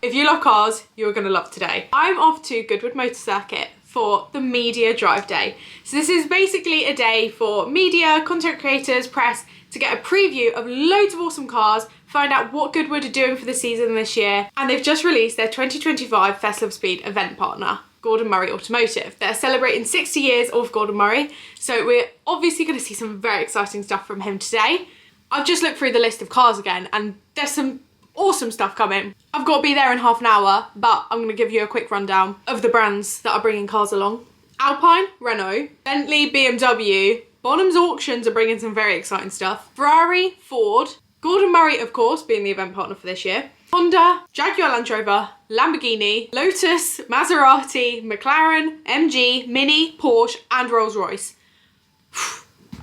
If you love cars, you're gonna love today. I'm off to Goodwood Motor Circuit for the Media Drive Day. So this is basically a day for media, content creators, press, to get a preview of loads of awesome cars, find out what Goodwood are doing for the season this year, and they've just released their 2025 Festival of Speed event partner, Gordon Murray Automotive. They're celebrating 60 years of Gordon Murray, so we're obviously going to see some very exciting stuff from him today. I've just looked through the list of cars again, and there's some awesome stuff coming. I've got to be there in half an hour, but I'm going to give you a quick rundown of the brands that are bringing cars along. Alpine, Renault, Bentley, BMW, Bonham's Auctions are bringing some very exciting stuff. Ferrari, Ford, Gordon Murray, of course, being the event partner for this year. Honda, Jaguar Land Rover, Lamborghini, Lotus, Maserati, McLaren, MG, Mini, Porsche, and Rolls-Royce.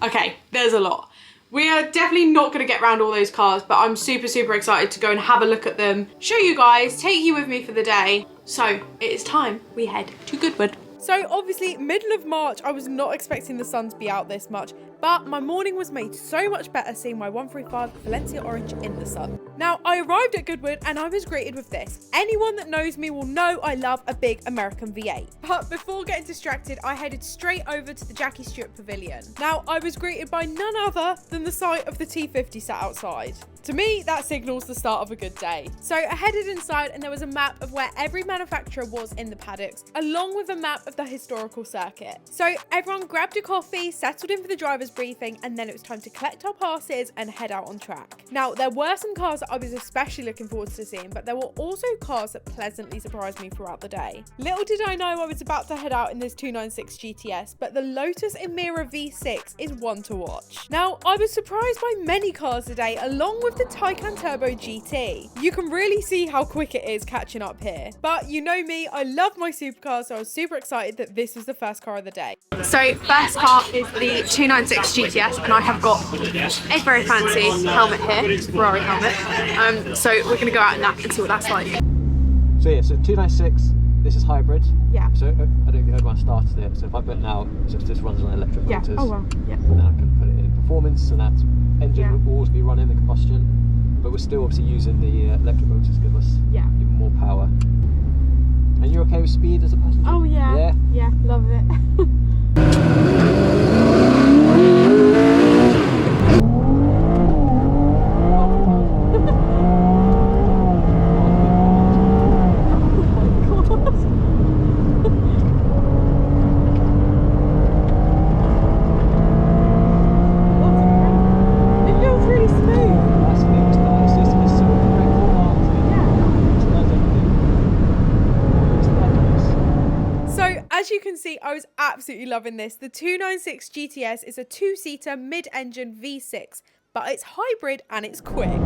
Okay, there's a lot. We are definitely not going to get around all those cars, but I'm super, super excited to go and have a look at them, show you guys, take you with me for the day. So it is time we head to Goodwood. So obviously, middle of March, I was not expecting the sun to be out this much, but my morning was made so much better seeing my 135 Valencia Orange in the sun. Now, I arrived at Goodwood and I was greeted with this. Anyone that knows me will know I love a big American V8. But before getting distracted, I headed straight over to the Jackie Stewart Pavilion. Now, I was greeted by none other than the sight of the T50 sat outside. To me, that signals the start of a good day. So I headed inside and there was a map of where every manufacturer was in the paddocks, along with a map of the historical circuit. So everyone grabbed a coffee, settled in for the driver's briefing, and then it was time to collect our passes and head out on track. Now, there were some cars that I was especially looking forward to seeing, but there were also cars that pleasantly surprised me throughout the day. Little did I know I was about to head out in this 296 GTS, but the Lotus Emira V6 is one to watch. Now, I was surprised by many cars today, along with the Taycan Turbo GT. You can really see how quick it is catching up here. But you know me, I love my supercars, so I was super excited that this was the first car of the day. So first car is the 296 GTS, and I have got a very fancy helmet here, Ferrari helmet. So we're going to go out in that and see what that's like. So yeah, so 296, this is hybrid. Yeah. So I don't know if you heard when I started it, so if I put it now, so this runs on electric motors. Yeah, oh well, yeah. And then I can put it in performance, so that engine will always be running the combustion, but we're still obviously using the electric motors to give us even more power. And you're okay with speed as a passenger? Oh yeah. Yeah? Yeah, love it. As you can see, I was absolutely loving this. The 296 GTS is a two-seater mid-engine V6, but it's hybrid and it's quick.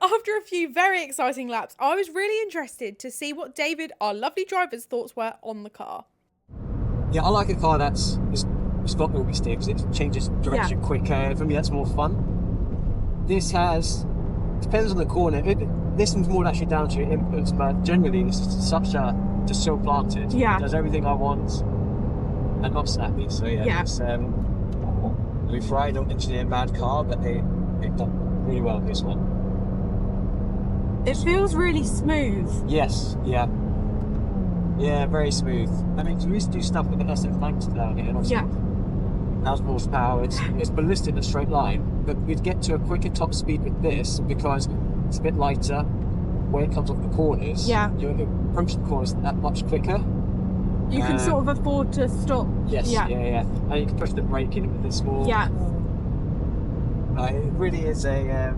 After a few very exciting laps, I was really interested to see what David, our lovely driver's thoughts were on the car. Yeah, I like a car it's got wheel steer because it changes direction quicker. For me, that's more fun. This depends on the corner. This one's more actually down to your inputs, but generally this is just so planted. Yeah. It does everything I want. and not snappy. So yeah. It's Ferrari don't engineer a mad car, but they've done really well with this one. It feels really smooth. Yes, yeah. Yeah, very smooth. I mean, we used to do stuff with the SF Flanks down here, and obviously 1,000 horsepower, it's ballistic in a straight line, but we'd get to a quicker top speed with this because it's a bit lighter. When it comes off the corners, you're approaching the corners that much quicker. You can sort of afford to stop. Yes, yeah. And you can push the brake in with this more. Yeah. It really is a,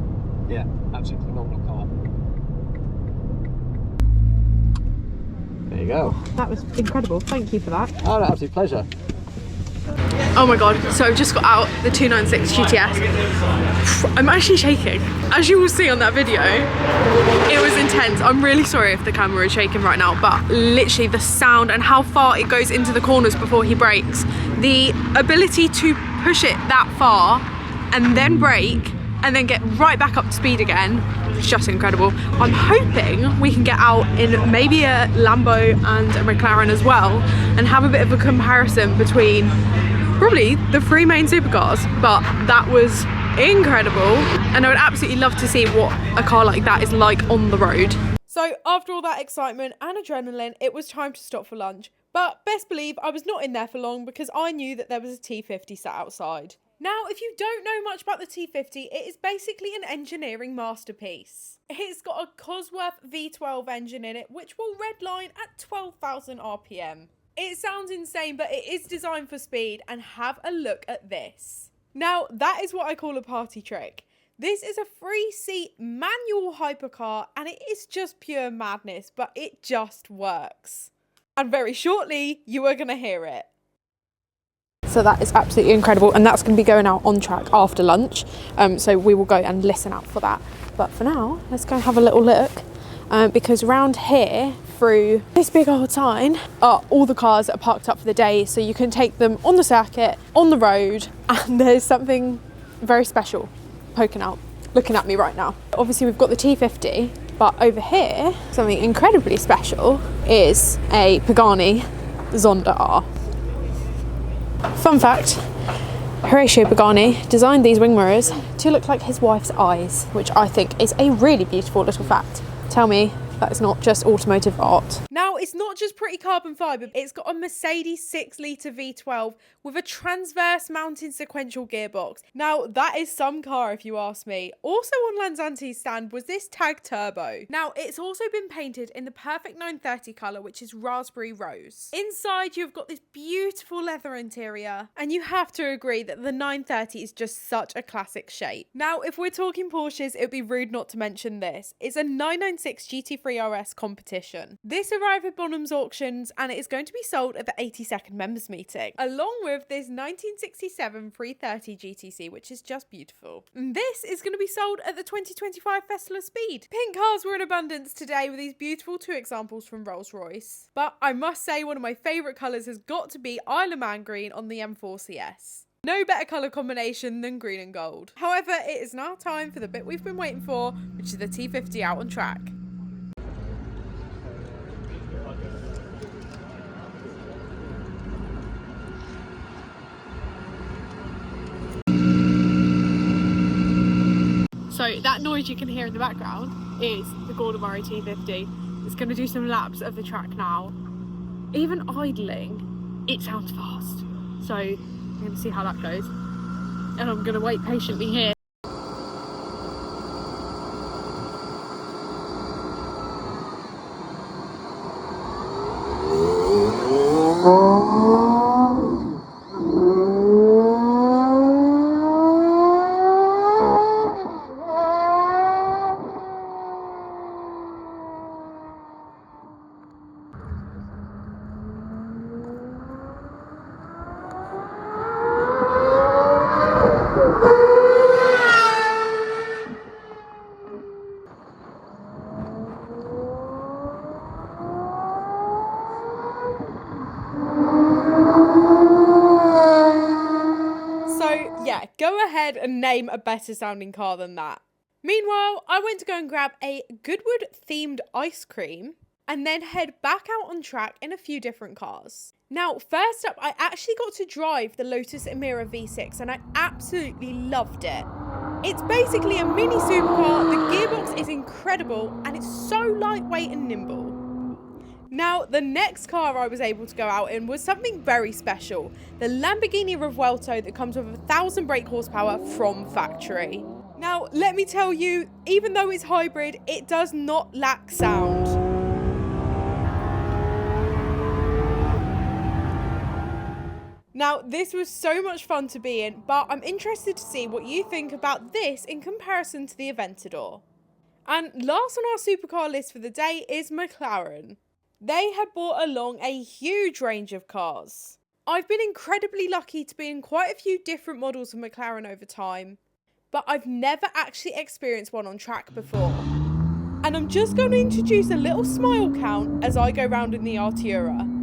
absolutely phenomenal car. There you go. That was incredible. Thank you for that. Oh, no, absolute pleasure. Oh my god, so I've just got out the 296 GTS. I'm actually shaking. As you will see on that video, it was intense. I'm really sorry if the camera is shaking right now, but literally the sound and how far it goes into the corners before he brakes, the ability to push it that far and then brake and then get right back up to speed again, it's just incredible. I'm hoping we can get out in maybe a Lambo and a McLaren as well and have a bit of a comparison between probably the three main supercars, but that was incredible and I would absolutely love to see what a car like that is like on the road. So after all that excitement and adrenaline, it was time to stop for lunch, but best believe I was not in there for long because I knew that there was a T50 sat outside. Now, if you don't know much about the T50, it is basically an engineering masterpiece. It's got a Cosworth V12 engine in it, which will redline at 12,000 RPM. It sounds insane, but it is designed for speed, and have a look at this. Now, that is what I call a party trick. This is a 3-seat manual hypercar, and it is just pure madness, but it just works. And very shortly, you are going to hear it. So that is absolutely incredible, and that's going to be going out on track after lunch, so we will go and listen out for that. But for now, let's go and have a little look, because around here through this big old sign are all the cars that are parked up for the day, so you can take them on the circuit, on the road, and there's something very special poking out, looking at me right now. Obviously we've got the T50, but over here something incredibly special is a Pagani Zonda R. Fun fact, Horatio Pagani designed these wing mirrors to look like his wife's eyes, which I think is a really beautiful little fact. Tell me that is not just automotive art. Now, it's not just pretty carbon fibre, it's got a Mercedes 6-litre V12 with a transverse mounting sequential gearbox. Now, that is some car if you ask me. Also on Lanzante's stand was this Tag Turbo. Now, it's also been painted in the perfect 930 colour, which is raspberry rose. Inside, you've got this beautiful leather interior, and you have to agree that the 930 is just such a classic shape. Now, if we're talking Porsches, it would be rude not to mention this. It's a 996 GT3 RS competition. This arrived at Bonham's auctions and it is going to be sold at the 82nd members meeting, along with this 1967 330 GTC, which is just beautiful. And this is going to be sold at the 2025 Festival of Speed. Pink cars were in abundance today with these beautiful 2 examples from Rolls-Royce. But I must say one of my favourite colours has got to be Isle of Man green on the M4 CS. No better colour combination than green and gold. However, it is now time for the bit we've been waiting for, which is the T50 out on track. So that noise you can hear in the background is the Gordon Murray T50. It's going to do some laps of the track now. Even idling, it sounds fast. So I'm going to see how that goes. And I'm going to wait patiently here. Go ahead and name a better sounding car than that. Meanwhile, I went to go and grab a Goodwood themed ice cream and then head back out on track in a few different cars. Now, first up, I actually got to drive the Lotus Emira V6 and I absolutely loved it. It's basically a mini supercar, the gearbox is incredible and it's so lightweight and nimble. Now, the next car I was able to go out in was something very special, the Lamborghini Revuelto that comes with 1,000 brake horsepower from factory. Now, let me tell you, even though it's hybrid, it does not lack sound. Now, this was so much fun to be in, but I'm interested to see what you think about this in comparison to the Aventador. And last on our supercar list for the day is McLaren. They had brought along a huge range of cars. I've been incredibly lucky to be in quite a few different models of McLaren over time, but I've never actually experienced one on track before. And I'm just going to introduce a little smile count as I go round in the Artura.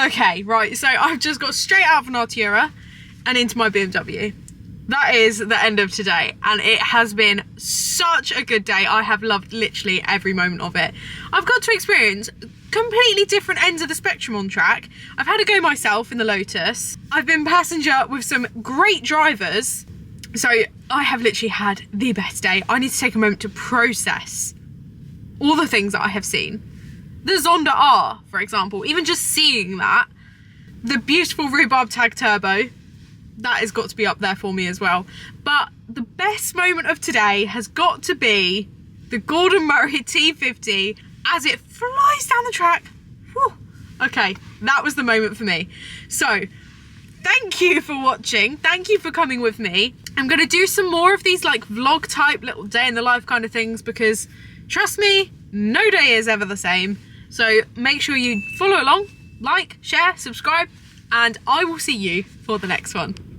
Okay, right, so I've just got straight out of an Artura and into my BMW. That is the end of today, and it has been such a good day. I have loved literally every moment of it. I've got to experience completely different ends of the spectrum on track. I've had a go myself in the Lotus. I've been passenger with some great drivers. So I have literally had the best day. I need to take a moment to process all the things that I have seen. The Zonda R, for example, even just seeing that. The beautiful rhubarb tag turbo, that has got to be up there for me as well. But the best moment of today has got to be the Gordon Murray T50 as it flies down the track. Whew. Okay, that was the moment for me. So, thank you for watching. Thank you for coming with me. I'm going to do some more of these like vlog type little day in the life kind of things because trust me, no day is ever the same. So make sure you follow along, like, share, subscribe, and I will see you for the next one.